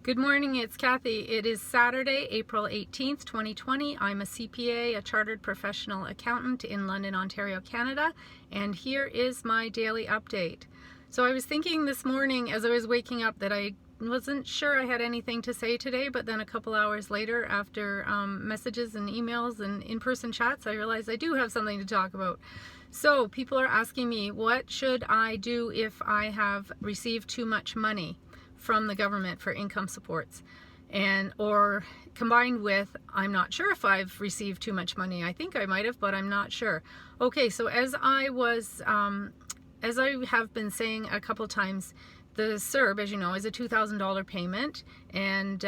Good morning, it's Kathy. It is Saturday, April 18th, 2020. I'm a CPA, a Chartered Professional Accountant in London, Ontario, Canada, and here is my daily update. So I was thinking this morning as I was waking up that I wasn't sure I had anything to say today, but then a couple hours later, after messages and emails and in-person chats, I realized I do have something to talk about. So people are asking me, what should I do if I have received too much money from the government for income supports, or combined with, I'm not sure if I've received too much money. I think I might have, but I'm not sure. Okay, so as I have been saying a couple times, the CERB, as you know, is a $2,000 payment, and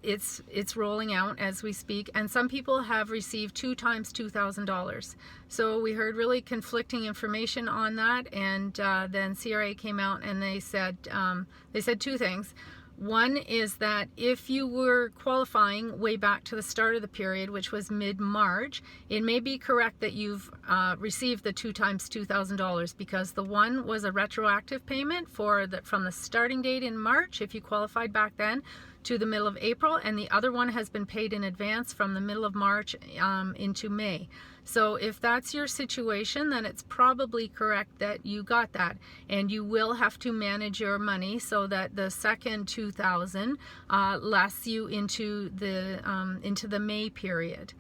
it's rolling out as we speak, and some people have received 2 times $2,000. So we heard really conflicting information on that, and then CRA came out and they said two things. One is that if you were qualifying way back to the start of the period, which was mid-March, it may be correct that you've received the 2 times $2,000, because the one was a retroactive payment from the starting date in March, if you qualified back then, to the middle of April, and the other one has been paid in advance from the middle of March into May. So if that's your situation, then it's probably correct that you got that, and you will have to manage your money so that the second 2,000 lasts you into the May period.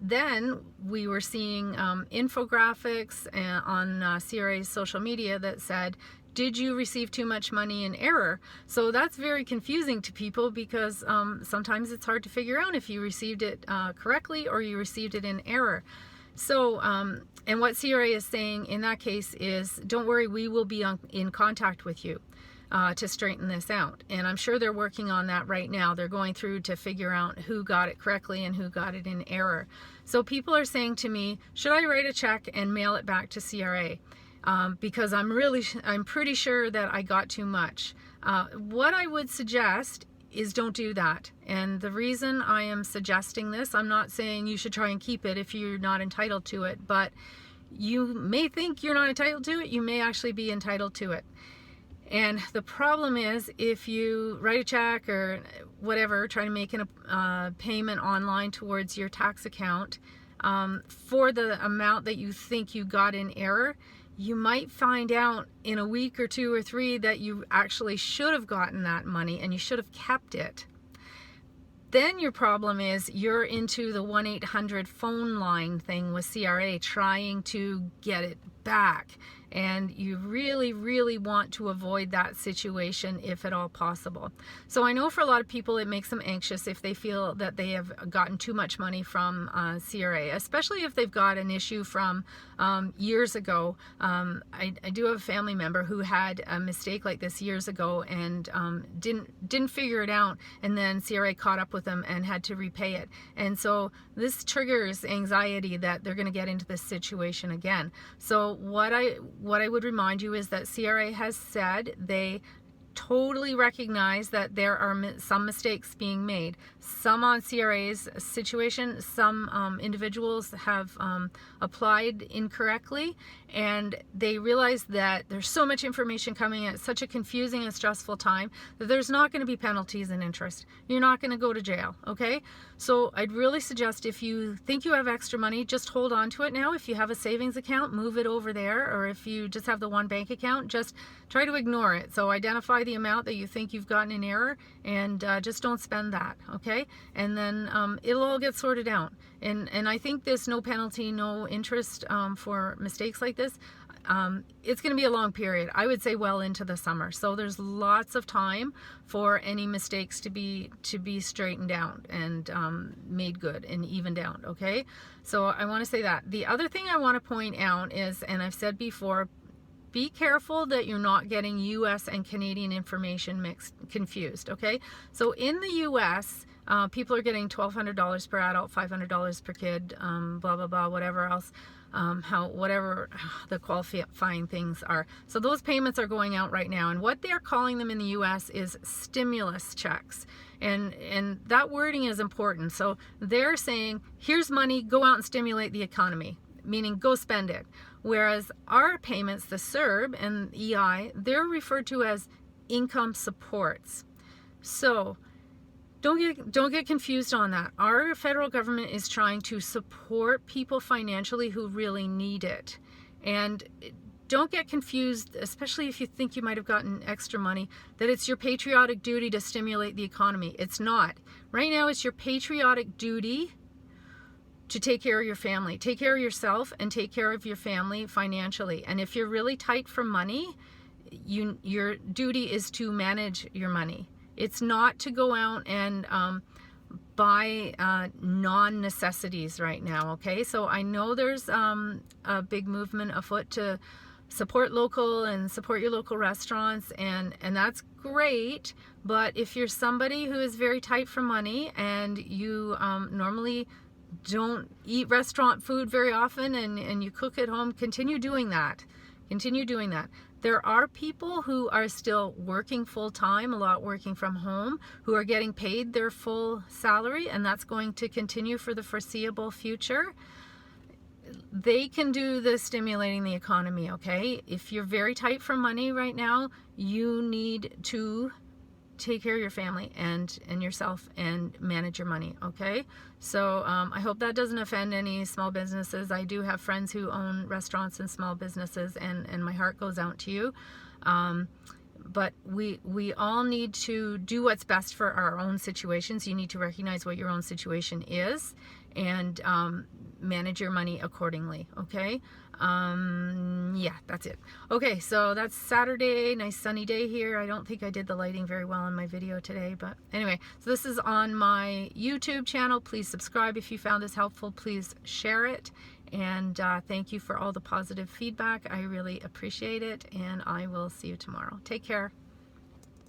Then we were seeing infographics on CRA's social media that said, did you receive too much money in error? So that's very confusing to people, because sometimes it's hard to figure out if you received it correctly or you received it in error. So, and what CRA is saying in that case is, don't worry, we will be in contact with you to straighten this out. And I'm sure they're working on that right now. They're going through to figure out who got it correctly and who got it in error. So people are saying to me, should I write a check and mail it back to CRA? Because I'm pretty sure that I got too much. What I would suggest is don't do that. And the reason I am suggesting this, I'm not saying you should try and keep it if you're not entitled to it, but you may think you're not entitled to it, you may actually be entitled to it. And the problem is, if you write a check or whatever, try to make a payment online towards your tax account for the amount that you think you got in error, you might find out in a week or 2 or 3 that you actually should have gotten that money and you should have kept it. Then your problem is you're into the 1-800 phone line thing with CRA trying to get it back. And you really, really want to avoid that situation if at all possible. So I know for a lot of people it makes them anxious if they feel that they have gotten too much money from CRA, especially if they've got an issue from years ago. I do have a family member who had a mistake like this years ago and didn't figure it out, and then CRA caught up with them and had to repay it. And so this triggers anxiety that they're going to get into this situation again. So what I would remind you is that CRA has said they totally recognize that there are some mistakes being made. Some on CRA's situation, some individuals have applied incorrectly, and they realize that there's so much information coming at such a confusing and stressful time that there's not going to be penalties and interest. You're not going to go to jail, okay? So I'd really suggest, if you think you have extra money, just hold on to it now. If you have a savings account, move it over there, or if you just have the one bank account, just try to ignore it. So identify the amount that you think you've gotten in error, and just don't spend that, okay? And then it'll all get sorted out. And I think there's no penalty, no interest for mistakes like this. It's going to be a long period. I would say well into the summer. So there's lots of time for any mistakes to be straightened out and made good and evened out, okay? So I want to say that. The other thing I want to point out is, and I've said before, be careful that you're not getting US and Canadian information confused, okay? So in the US, people are getting $1,200 per adult, $500 per kid, blah, blah, blah, whatever else, whatever the qualifying things are. So those payments are going out right now, and what they're calling them in the US is stimulus checks. And that wording is important. So they're saying, here's money, go out and stimulate the economy, meaning go spend it. Whereas our payments, the CERB and EI, they're referred to as income supports. So don't get confused on that. Our federal government is trying to support people financially who really need it. And don't get confused, especially if you think you might have gotten extra money, that it's your patriotic duty to stimulate the economy. It's not. Right now, it's your patriotic duty to take care of your family. Take care of yourself and take care of your family financially. And if you're really tight for money, your duty is to manage your money. It's not to go out and buy non-necessities right now, okay? So I know there's a big movement afoot to support local and support your local restaurants, and that's great. But if you're somebody who is very tight for money and you normally don't eat restaurant food very often and you cook at home, continue doing that. Continue doing that. There are people who are still working full-time, a lot working from home, who are getting paid their full salary, and that's going to continue for the foreseeable future. They can do the stimulating the economy, okay? If you're very tight for money right now, you need to take care of your family and yourself and manage your money, okay? So I hope that doesn't offend any small businesses. I do have friends who own restaurants and small businesses, and my heart goes out to you. But we all need to do what's best for our own situations. You need to recognize what your own situation is and manage your money accordingly, okay? Yeah, that's it. Okay, so that's Saturday, nice sunny day here. I don't think I did the lighting very well in my video today, but anyway, so this is on my YouTube channel. Please subscribe if you found this helpful. Please share it, and thank you for all the positive feedback. I really appreciate it, and I will see you tomorrow. Take care.